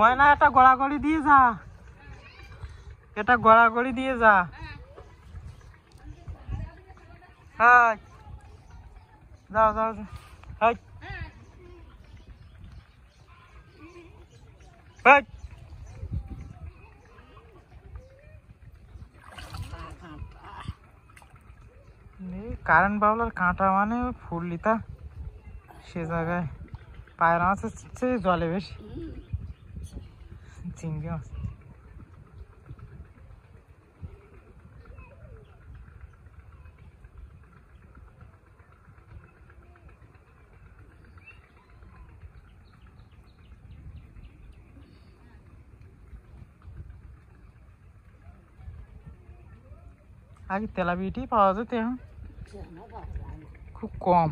ময়না একটা গড়াগড়ি দিয়ে যা, এটা গড়াগড়ি দিয়ে যা। হ্যাঁ যাও যাও যাও। হাই হাই কারেন্ট বাবলার কাঁটা মানে ফুললিতা সে জায়গায় পায়রা মাছের চেয়ে জলে বেশি চিংড়ি মাছ। আগে তেলাপিয়াটি পাওয়া যেত, এখন খুব কম।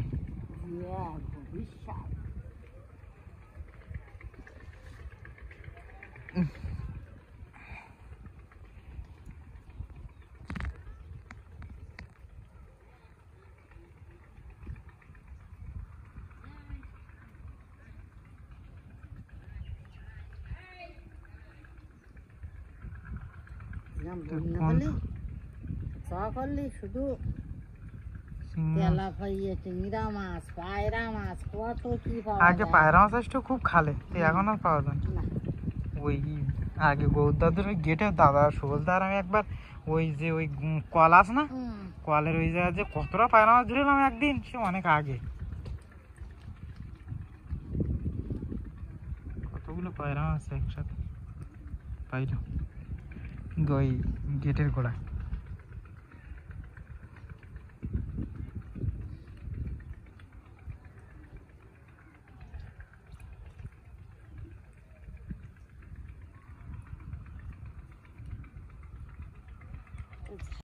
শুধু চিংড়া মাছ, পায়রা মাছ, কত কি পাওয়া আগে যায়। পায়রা মাছ আসতো খুব খালে, এখন আর পাওয়া যায় না। ওই আগে গৌদাদের ওই গেটে দাদা সুবলদার আমি একবার ওই যে ওই কল আছে না, কলের ওই জায়গায় যে কতটা পায়রা মাছ ধরলাম একদিন, সে অনেক আগে। কতগুলো পায়রা মাছ একসাথে পাইলাম ওই গেটের গোড়ায়।